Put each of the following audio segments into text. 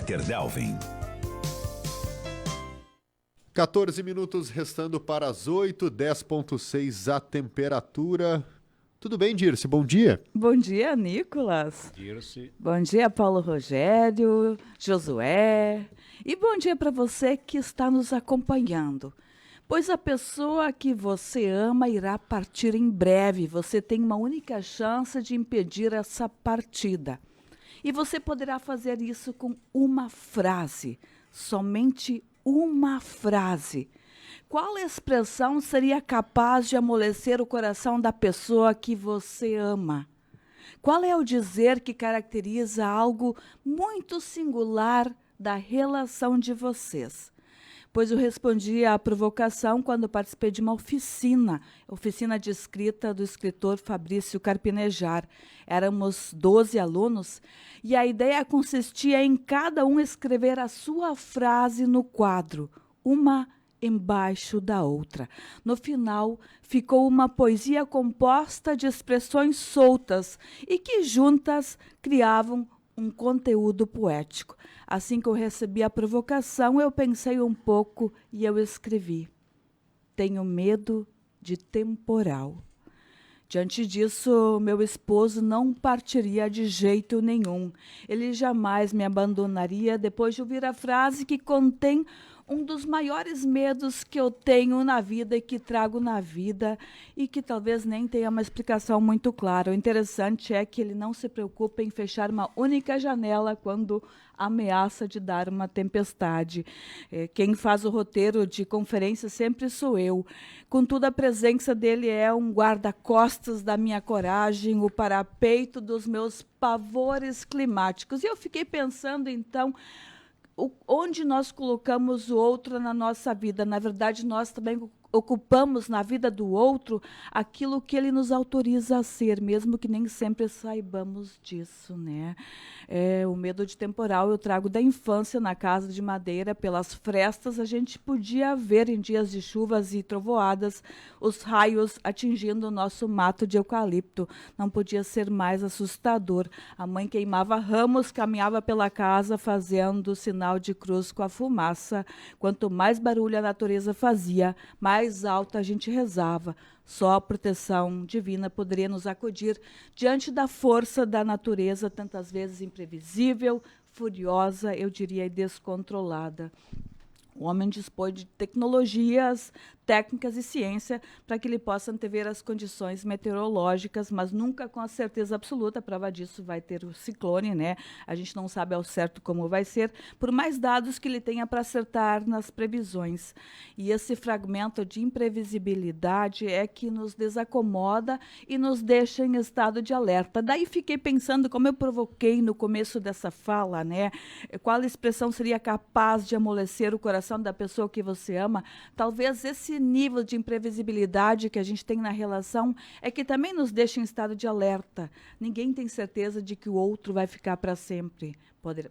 Repórter Delvin. 14 minutos restando para as 8, 10,6 a temperatura. Tudo bem, Dirce? Bom dia. Bom dia, Nicolas. Dirce. Bom dia, Paulo Rogério, Josué. E bom dia para você que está nos acompanhando. Pois a pessoa que você ama irá partir em breve. Você tem uma única chance de impedir essa partida. E você poderá fazer isso com uma frase, somente uma frase. Qual expressão seria capaz de amolecer o coração da pessoa que você ama? Qual é o dizer que caracteriza algo muito singular da relação de vocês? Pois eu respondi à provocação quando participei de uma oficina de escrita do escritor Fabrício Carpinejar. Éramos 12 alunos e a ideia consistia em cada um escrever a sua frase no quadro, uma embaixo da outra. No final, ficou uma poesia composta de expressões soltas e que juntas criavam um conteúdo poético. Assim que eu recebi a provocação, eu pensei um pouco e eu escrevi: tenho medo de temporal. Diante disso, meu esposo não partiria de jeito nenhum. Ele jamais me abandonaria depois de ouvir a frase que contém um dos maiores medos que eu tenho na vida e que trago na vida e que talvez nem tenha uma explicação muito clara. O interessante é que ele não se preocupa em fechar uma única janela quando ameaça de dar uma tempestade. Quem faz o roteiro de conferência sempre sou eu. Contudo, a presença dele é um guarda-costas da minha coragem, o parapeito dos meus pavores climáticos. E eu fiquei pensando, então, onde nós colocamos o outro na nossa vida. Na verdade, nós também ocupamos na vida do outro aquilo que ele nos autoriza a ser, mesmo que nem sempre saibamos disso, né? O medo de temporal eu trago da infância. Na casa de madeira, pelas frestas, a gente podia ver em dias de chuvas e trovoadas os raios atingindo o nosso mato de eucalipto. Não podia ser mais assustador. A mãe queimava ramos, caminhava pela casa fazendo sinal de cruz com a fumaça. Quanto mais barulho a natureza fazia, mais alto a gente rezava. Só a proteção divina poderia nos acudir diante da força da natureza, tantas vezes imprevisível, furiosa, eu diria, descontrolada. O homem dispõe de tecnologias, técnicas e ciência para que ele possa antever as condições meteorológicas, mas nunca com a certeza absoluta. A prova disso vai ter o ciclone, né? A gente não sabe ao certo como vai ser, por mais dados que ele tenha para acertar nas previsões. E esse fragmento de imprevisibilidade é que nos desacomoda e nos deixa em estado de alerta. Daí fiquei pensando, como eu provoquei no começo dessa fala, né? Qual expressão seria capaz de amolecer o coração da pessoa que você ama? Talvez esse nível de imprevisibilidade que a gente tem na relação é que também nos deixa em estado de alerta. Ninguém tem certeza de que o outro vai ficar para sempre.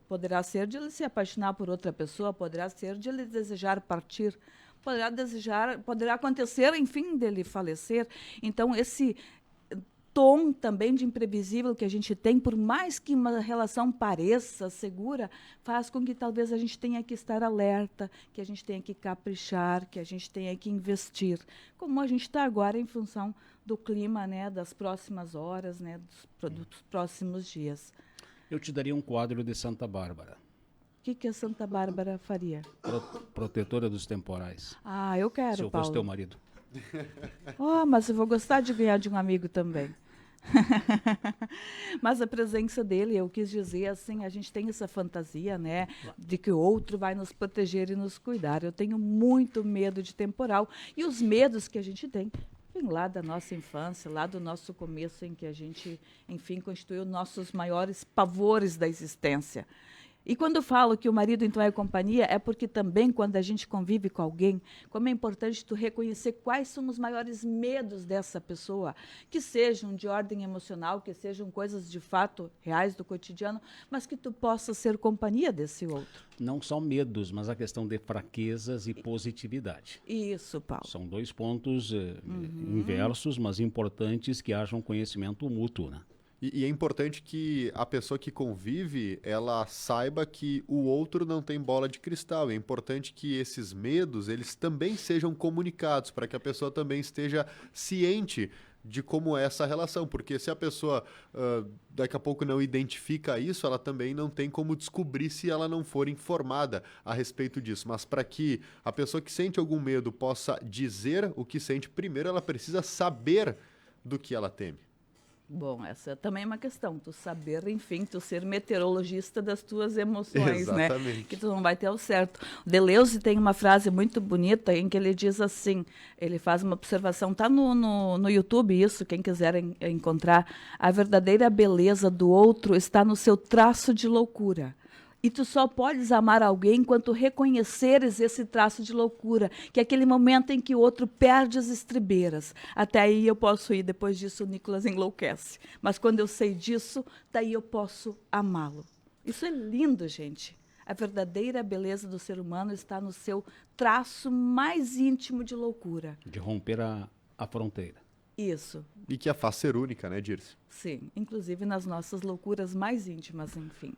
Poderá ser de ele se apaixonar por outra pessoa, poderá ser de ele desejar partir, poderá acontecer, enfim, dele falecer. Então, esse tom também de imprevisível que a gente tem, por mais que uma relação pareça segura, faz com que talvez a gente tenha que estar alerta, que a gente tenha que caprichar, que a gente tenha que investir, como a gente está agora em função do clima, né, das próximas horas, né, dos próximos dias. Eu te daria um quadro de Santa Bárbara. O que a Santa Bárbara faria? Protetora dos temporais. Ah, eu quero, Se eu Paulo. fosse teu marido. Mas eu vou gostar de ganhar de um amigo também. Mas a presença dele, eu quis dizer assim, a gente tem essa fantasia, né, de que o outro vai nos proteger e nos cuidar. Eu tenho muito medo de temporal. E os medos que a gente tem vem lá da nossa infância, lá do nosso começo, em que a gente, enfim, constituiu nossos maiores pavores da existência. E quando eu falo que o marido, então, é companhia, é porque também, quando a gente convive com alguém, como é importante tu reconhecer quais são os maiores medos dessa pessoa, que sejam de ordem emocional, que sejam coisas de fato reais do cotidiano, mas que tu possa ser companhia desse outro. Não só medos, mas a questão de fraquezas e positividade. Isso, Paulo. São dois pontos inversos, mas importantes, que haja um conhecimento mútuo, né? E é importante que a pessoa que convive, ela saiba que o outro não tem bola de cristal. É importante que esses medos, eles também sejam comunicados, para que a pessoa também esteja ciente de como é essa relação. Porque se a pessoa daqui a pouco não identifica isso, ela também não tem como descobrir se ela não for informada a respeito disso. Mas para que a pessoa que sente algum medo possa dizer o que sente, primeiro ela precisa saber do que ela teme. Bom, essa também é uma questão, tu saber, enfim, tu ser meteorologista das tuas emoções, né? Exatamente. Que tu não vai ter o certo. O Deleuze tem uma frase muito bonita em que ele diz assim, ele faz uma observação, tá no YouTube isso, quem quiser encontrar, a verdadeira beleza do outro está no seu traço de loucura. E tu só podes amar alguém enquanto reconheceres esse traço de loucura, que é aquele momento em que o outro perde as estribeiras. Até aí eu posso ir, depois disso o Nicolas enlouquece. Mas quando eu sei disso, daí eu posso amá-lo. Isso é lindo, gente. A verdadeira beleza do ser humano está no seu traço mais íntimo de loucura. De romper a fronteira. Isso, E que a faz ser única, né, Dirce? sim. Inclusive nas nossas loucuras mais íntimas, enfim.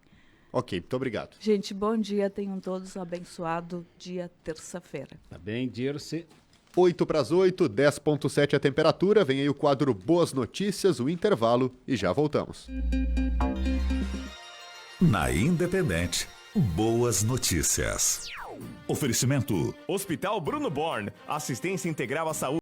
Ok, muito obrigado. Gente, bom dia. Tenham todos um abençoado dia terça-feira. Tá bem, Dirce? 8 para as 8, 10,7 a temperatura. Vem aí o quadro Boas Notícias, o intervalo e já voltamos. Na Independente, boas notícias. Oferecimento. Hospital Bruno Born, assistência integral à saúde.